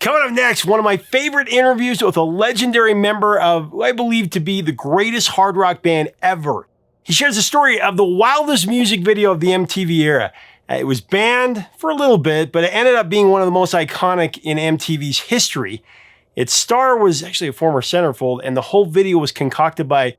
Coming up next, one of my favorite interviews with a legendary member of who I believe to be the greatest hard rock band ever. He shares the story of the wildest music video of the MTV era. It was banned for a little bit, but it ended up being one of the most iconic in MTV's history. Its star was actually a former centerfold, and the whole video was concocted by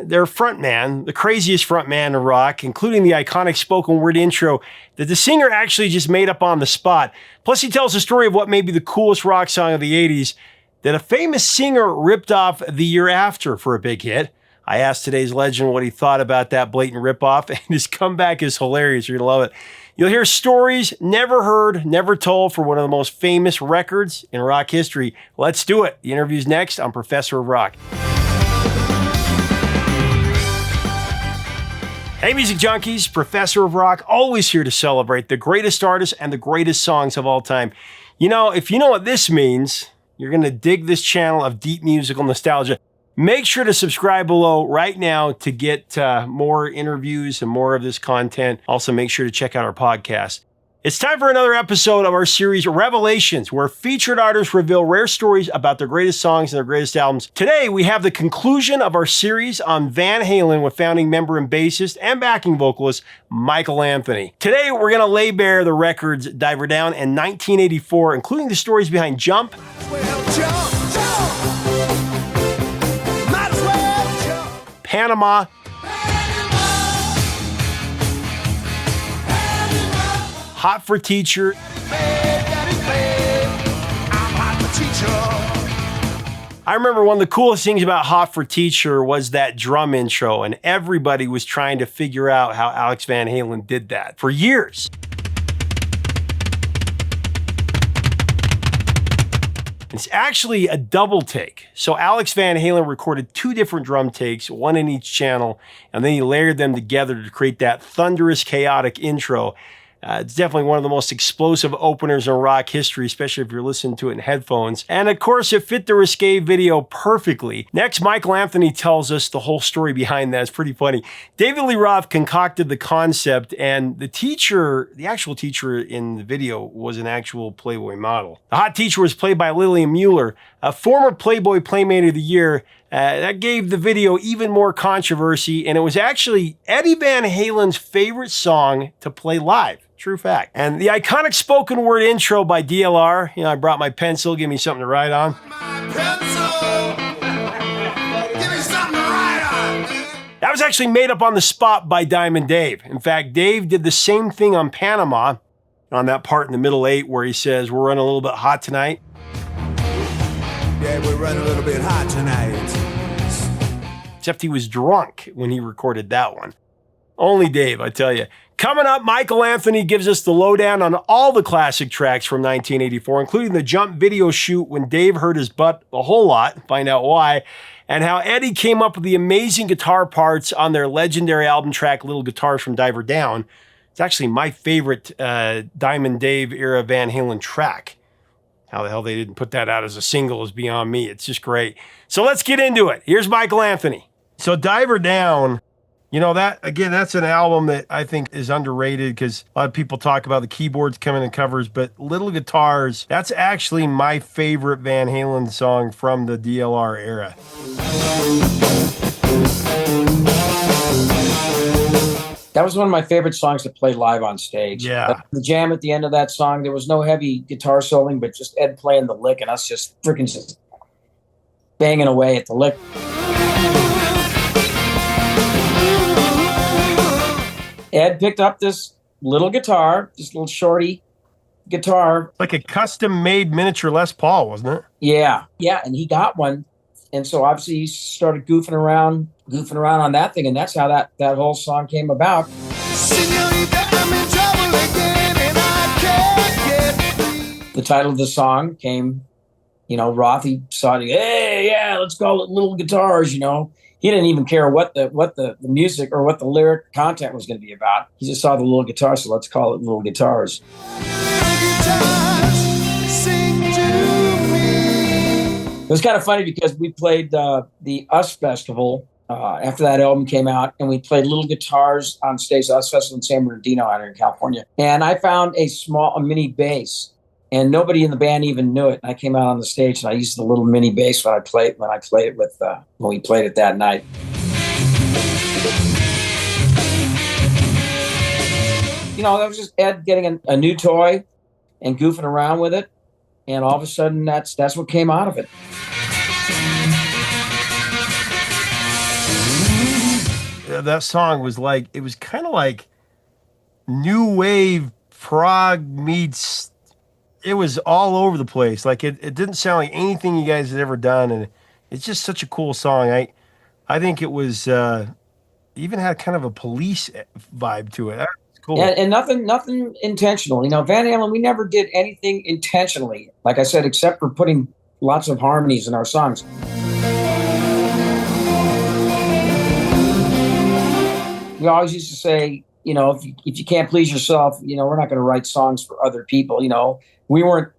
their frontman, the craziest frontman of rock, including the iconic spoken word intro that the singer actually just made up on the spot. Plus, he tells the story of what may be the coolest rock song of the 80s that a famous singer ripped off the year after for a big hit. I asked today's legend what he thought about that blatant ripoff, and his comeback is hilarious. You're going to love it. You'll hear stories never heard, never told for one of the most famous records in rock history. Let's do it. The interview's next on Professor of Rock. Hey, music junkies, Professor of Rock, always here to celebrate the greatest artists and the greatest songs of all time. You know, if you know what this means, you're going to dig this channel of deep musical nostalgia. Make sure to subscribe below right now to get more interviews and more of this content. Also, make sure to check out our podcast. It's time for another episode of our series, Revelations, where featured artists reveal rare stories about their greatest songs and their greatest albums. Today, we have the conclusion of our series on Van Halen with founding member and bassist and backing vocalist Michael Anthony. Today, we're going to lay bare the records Diver Down in 1984, including the stories behind Jump, Panama, Hot for Teacher, I remember one of the coolest things about Hot for Teacher was that drum intro, and everybody was trying to figure out how Alex Van Halen did that for years. It's actually a double take. So Alex Van Halen recorded two different drum takes, one in each channel, and then he layered them together to create that thunderous, chaotic intro. It's definitely one of the most explosive openers in rock history, especially if you're listening to it in headphones. And of course, it fit the Risque video perfectly. Next, Michael Anthony tells us the whole story behind that. It's pretty funny. David Lee Roth concocted the concept, and the actual teacher in the video was an actual Playboy model. The hot teacher was played by Lillian Mueller, a former Playboy Playmate of the Year. That gave the video even more controversy, and it was actually Eddie Van Halen's favorite song to play live. True fact. And the iconic spoken word intro by DLR, I brought my pencil, give me something to write on. That was actually made up on the spot by Diamond Dave. In fact, Dave did the same thing on Panama, on that part in the middle 8 where he says, "We're running a little bit hot tonight." Yeah, we're running a little bit hot tonight. Except he was drunk when he recorded that one. Only Dave, I tell you. Coming up, Michael Anthony gives us the lowdown on all the classic tracks from 1984, including the Jump video shoot when Dave hurt his butt a whole lot, find out why, and how Eddie came up with the amazing guitar parts on their legendary album track, Little Guitars from Diver Down. It's actually my favorite Diamond Dave era Van Halen track. How the hell they didn't put that out as a single is beyond me. It's just great. So let's get into it. Here's Michael Anthony. So Diver Down, that's an album that I think is underrated because a lot of people talk about the keyboards coming in covers, but Little Guitars, that's actually my favorite Van Halen song from the DLR era. That was one of my favorite songs to play live on stage. Yeah. The jam at the end of that song, there was no heavy guitar soloing, but just Ed playing the lick and us just banging away at the lick. Ed picked up this little guitar, this little shorty guitar. Like a custom-made miniature Les Paul, wasn't it? Yeah, and he got one. And so obviously he started goofing around on that thing, and that's how that whole song came about. Señorita, I'm in trouble again, and I can't get. The title of the song came, Roth, he saw it, hey, yeah, let's call it Little Guitars, He didn't even care what the music or what the lyric content was going to be about. He just saw the little guitar, so let's call it Little Guitars. It was kind of funny because we played the US Festival after that album came out, and we played Little Guitars on stage, the US Festival in San Bernardino out here in California. And I found a mini bass and nobody in the band even knew it. I came out on the stage and I used the little mini bass when I played it with when we played it that night. You know, that was just Ed getting a new toy and goofing around with it, and all of a sudden that's what came out of it. That song was like, it was kind of like new wave prog meets, it was all over the place. Like it didn't sound like anything you guys had ever done, and it's just such a cool song. I think it was even had kind of a Police vibe to it. It's cool. And nothing intentional. You know, Van Halen, we never did anything intentionally, like I said, except for putting lots of harmonies in our songs. We always used to say, you know, if you can't please yourself, you know, we're not going to write songs for other people. You know, we weren't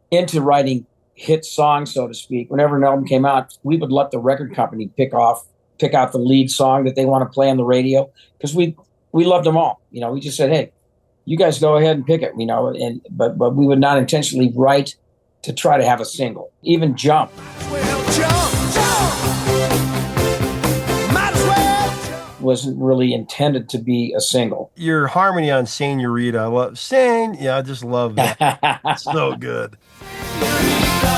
into writing hit songs, so to speak. Whenever an album came out, we would let the record company pick out the lead song that they want to play on the radio, because we loved them all. You know, we just said, hey, you guys go ahead and pick it. You know, but we would not intentionally write to try to have a single. Even Jump. Well, jump. Might as well jump. Wasn't really intended to be a single. Your harmony on Senorita, I love I just love that. It's so good.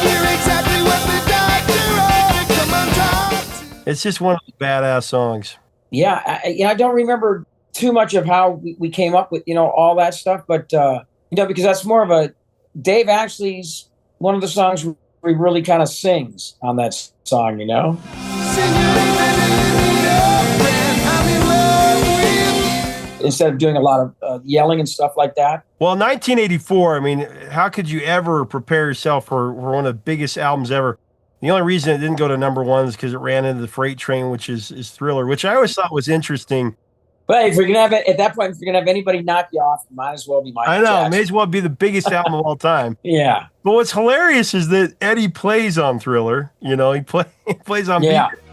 You're exactly what the doctor ordered. Come on, talk to. It's just one of the badass songs. Yeah, I don't remember too much of how we came up with, you know, all that stuff, but you know, because that's more of a Dave actually's one of the songs where he really kind of sings on that song, you know. Instead of doing a lot of yelling and stuff like that. Well, 1984, I mean, how could you ever prepare yourself for one of the biggest albums ever? The only reason it didn't go to number one is because it ran into the freight train, which is Thriller, which I always thought was interesting. But if you're gonna have it at that point, if you're gonna have anybody knock you off, it might as well be Michael I know, Jackson. it may as well be the biggest album of all time. Yeah. But what's hilarious is that Eddie plays on Thriller. You know, he plays on Yeah. Beat It.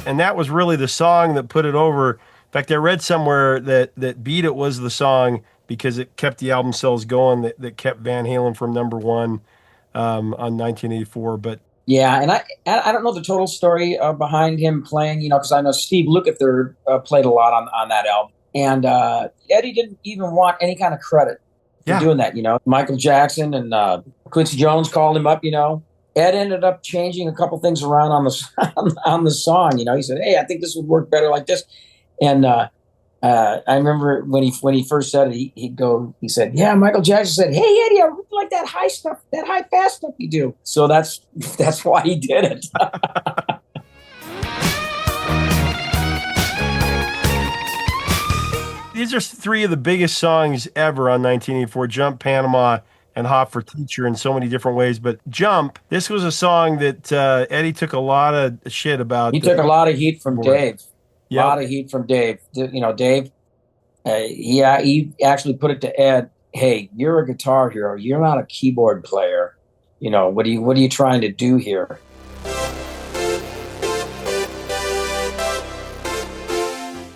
And that was really the song that put it over. In fact, I read somewhere that Beat It was the song because it kept the album sales going, that kept Van Halen from number one on 1984. But Yeah, and I don't know the total story behind him playing, you know, because I know Steve Lukather played a lot on that album. And Eddie didn't even want any kind of credit for doing that, you know. Michael Jackson and Quincy Jones called him up, you know. Ed ended up changing a couple things around on the on the song, you know. He said, hey, I think this would work better like this. And I remember when he first said it, he said, yeah, Michael Jackson said, hey, Eddie, I really like that high stuff, that high fast stuff you do. So that's why he did it. these are three of the biggest songs ever on 1984, Jump, Panama, and Hot for Teacher in so many different ways. But Jump, this was a song that Eddie took a lot of shit about. He took a lot of heat from Dave. Yep. A lot of heat from Dave. You know, Dave, he actually put it to Ed, hey, you're a guitar hero. You're not a keyboard player. You know, what are you trying to do here?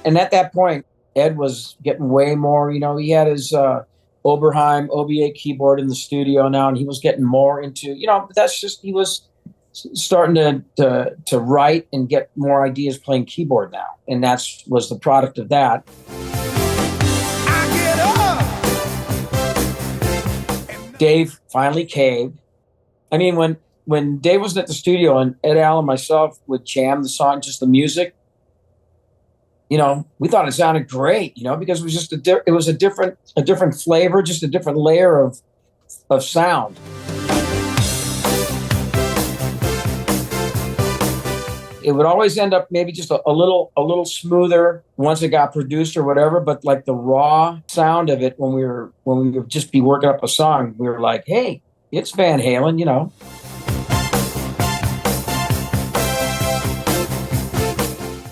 And at that point, Ed was getting way more, you know, he had his Oberheim OBA keyboard in the studio now, and he was getting more into, you know, that's just, he was starting to write and get more ideas playing keyboard now. And was the product of that. Dave finally caved. I mean, when Dave was at the studio and Ed Allen and myself would jam the song, just the music, you know, we thought it sounded great, you know, because it was just it was a different flavor, just a different layer of sound. It would always end up maybe just a little smoother once it got produced or whatever, but like the raw sound of it when we would just be working up a song, we were like, hey, it's Van Halen, you know.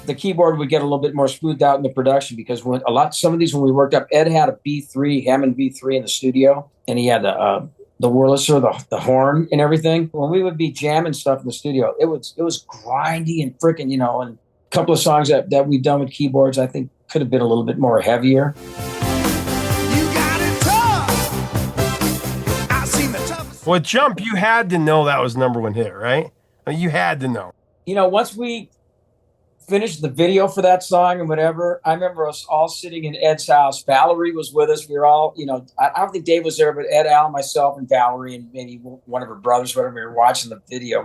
The keyboard would get a little bit more smoothed out in the production because some of these when we worked up, Ed had a B3, Hammond B3 in the studio, and he had the Wurlitzer, the horn and everything. When we would be jamming stuff in the studio, it was grindy and freaking, you know, and a couple of songs that we've done with keyboards, I think could have been a little bit more heavier. Well, Jump, you had to know that was #1 hit, right? I mean, you had to know. Once we finished the video for that song and whatever, I remember us all sitting in Ed's house. Valerie was with us. We were all, I don't think Dave was there, but Ed, Al, myself, and Valerie, and maybe one of her brothers, whatever. We were watching the video.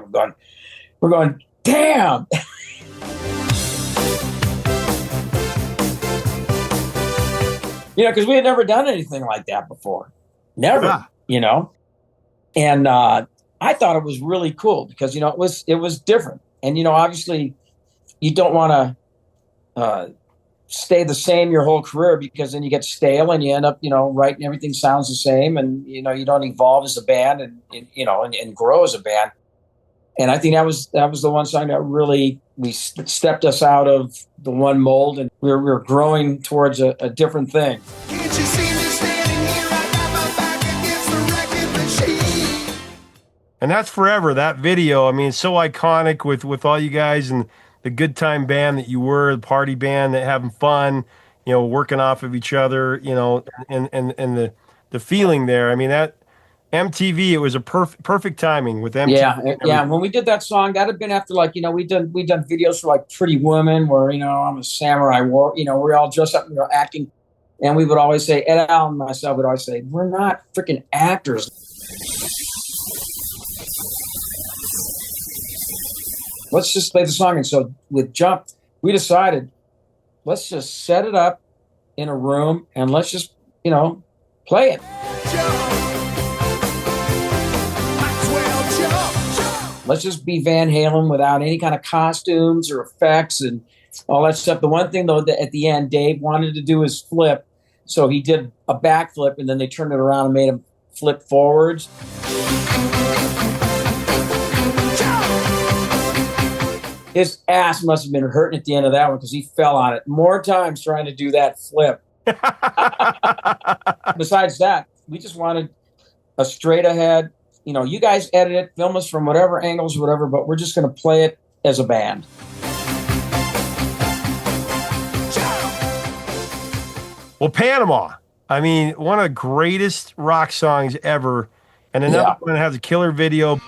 We're going, damn. Because we had never done anything like that before. Never, And I thought it was really cool because, it was different. And, obviously you don't want to stay the same your whole career, because then you get stale and you end up, writing everything sounds the same, and, you don't evolve as a band and grow as a band. And I think that was the one song that really stepped us out of the one mold, and we were growing towards a different thing. Can't you see me standing here? I got my back against the record machine. And that's forever. That video, I mean, it's so iconic with all you guys and the good time band that you were, the party band that having fun, working off of each other, and the feeling there. I mean, that MTV, it was a perfect timing with MTV. Yeah. When we did that song, that had been after, like, we done videos for like Pretty Woman, where I'm a samurai war. We're all dressed up and we're acting, and we would always say, Ed, Al, and myself would always say, we're not freaking actors. Let's just play the song. And so with Jump, we decided, let's just set it up in a room and let's just, play it. Let's just be Van Halen without any kind of costumes or effects and all that stuff. The one thing, though, that at the end, Dave wanted to do his flip. So he did a backflip, and then they turned it around and made him flip forwards. His ass must have been hurting at the end of that one, because he fell on it more times trying to do that flip. Besides that, we just wanted a straight ahead, you guys edit it, film us from whatever angles, whatever, but we're just going to play it as a band. Well, Panama, I mean, one of the greatest rock songs ever, and another one that has a killer video.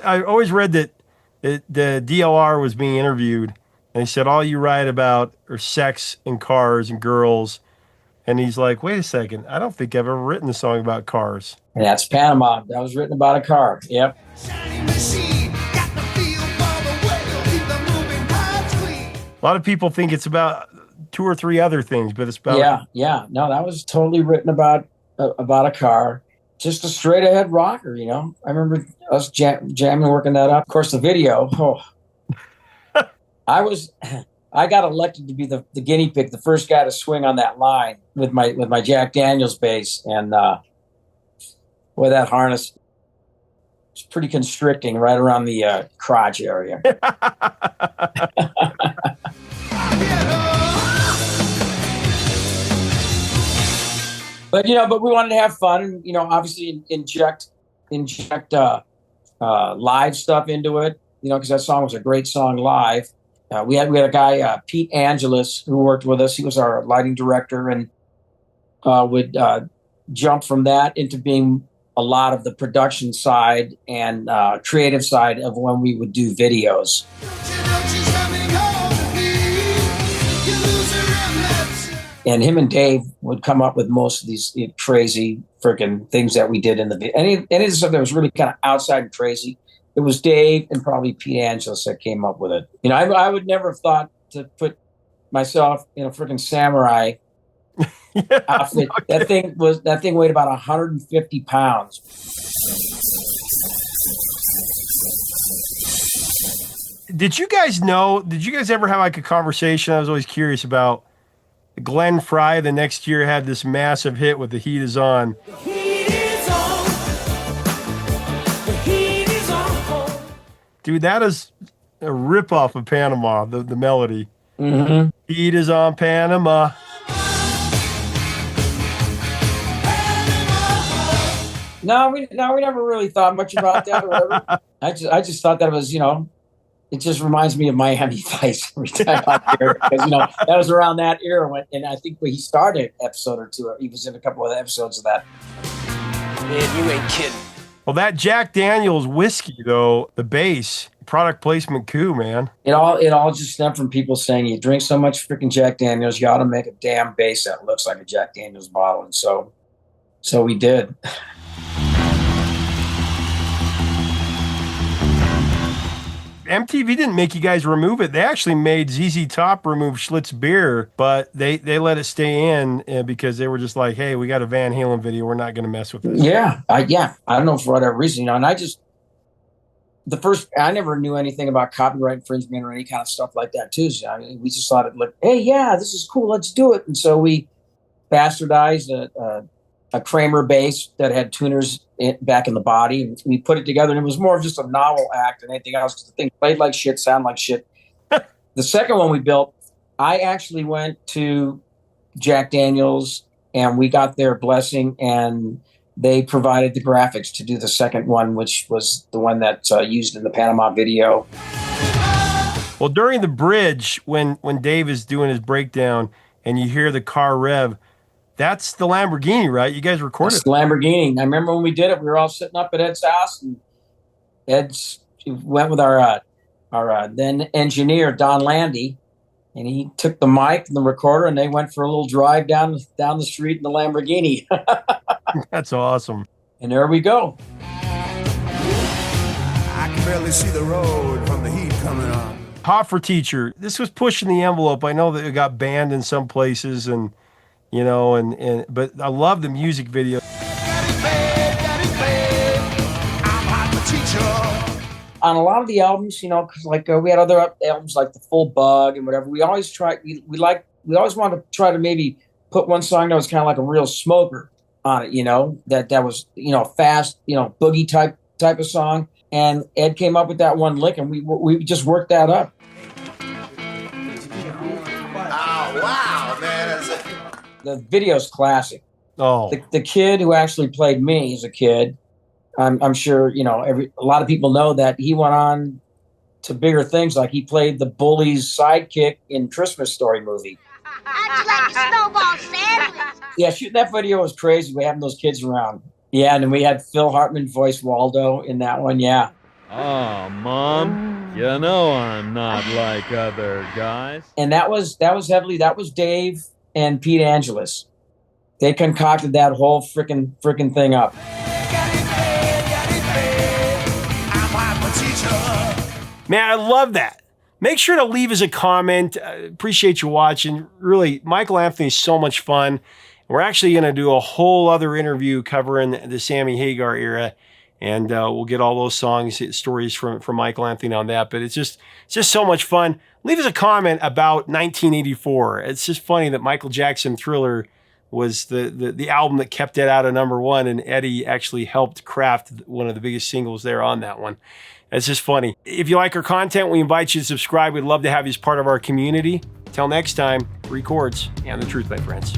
I always read that the DLR was being interviewed, and he said, all you write about are sex and cars and girls. And he's like, wait a second, I don't think I've ever written a song about cars. And that's Panama. That was written about a car. Yep. A lot of people think it's about 2 or 3 other things, but it's about... Yeah. No, that was totally written about a car. Just a straight ahead rocker, I remember us jamming, working that up. Of course, the video, I got elected to be the guinea pig, the first guy to swing on that line with my Jack Daniels bass, and boy, that harness was pretty constricting right around the crotch area. But we wanted to have fun, and obviously inject live stuff into it, because that song was a great song live. We had a guy, Pete Angelis, who worked with us. He was our lighting director, and would jump from that into being a lot of the production side and creative side of when we would do videos. And him and Dave would come up with most of these crazy freaking things that we did in the video. Any of the stuff that was really kind of outside and crazy, it was Dave and probably Pete Angelis that came up with it. I would never have thought to put myself in a freaking samurai outfit. That thing weighed about 150 pounds. Did you guys ever have like a conversation? I was always curious about Glenn Frey. The next year had this massive hit with The Heat Is On. The heat is on. The heat is on. Dude, that is a ripoff of Panama, the melody. Mm-hmm. Heat is on Panama. No, we never really thought much about that or whatever. I just thought that it was, it just reminds me of Miami Vice every time I hear it, because that was around that era and I think when he started an episode or two, he was in a couple of episodes of that. Man, you ain't kidding. Well, that Jack Daniels whiskey, though, the base, product placement coup, man. It all just stemmed from people saying, you drink so much freaking Jack Daniels, you ought to make a damn base that looks like a Jack Daniels bottle. And so we did. MTV didn't make you guys remove it. They actually made ZZ Top remove Schlitz beer, but they let it stay in because they were just like, hey, we got a Van Halen video. We're not going to mess with this. Yeah. I don't know for whatever reason, and I never knew anything about copyright infringement or any kind of stuff like that too. So, we just thought it looked, hey, yeah, this is cool. Let's do it. And so we bastardized a Kramer bass that had tuners back in the body, and we put it together, and it was more of just a novel act than anything else. The thing played like shit, sound like shit. The second one we built, I actually went to Jack Daniels, and we got their blessing, and they provided the graphics to do the second one, which was the one that's used in the Panama video. Well, during the bridge, when Dave is doing his breakdown, and you hear the car rev, that's the Lamborghini, right? You guys recorded the Lamborghini. I remember when we did it, we were all sitting up at Ed's house, and Ed went with our then engineer, Don Landy, and he took the mic and the recorder, and they went for a little drive down the street in the Lamborghini. That's awesome. And there we go. I can barely see the road from the heat coming on. Hot for Teacher. This was pushing the envelope. I know that it got banned in some places, and but I love the music video. On a lot of the albums, because we had other albums like The Full Bug and whatever, we always wanted to try to maybe put one song that was kind of like a real smoker on it, that was, fast, boogie type of song. And Ed came up with that one lick, and we just worked that up. Oh, wow, man. The video's classic. Oh, The kid who actually played me as a kid, I'm sure, a lot of people know that he went on to bigger things. Like he played the bully's sidekick in Christmas Story movie. How'd you like a snowball sandwich? Yeah, shooting that video was crazy. We having those kids around. Yeah, and then we had Phil Hartman voice Waldo in that one. Yeah. Oh, Mom, I'm not like other guys. And that was Dave and Pete Angelis. They concocted that whole frickin' thing up. man, I love that. Make sure to leave us a comment. Appreciate you watching. Really, Michael Anthony is so much fun. We're actually going to do a whole other interview covering the Sammy Hagar era, and we'll get all those stories from Michael Anthony on that. But it's just so much fun. Leave us a comment about 1984. It's just funny that Michael Jackson Thriller was the album that kept it out of #1, and Eddie actually helped craft one of the biggest singles there on that one. It's just funny. If you like our content, we invite you to subscribe. We'd love to have you as part of our community. Till next time, records and the truth, my friends.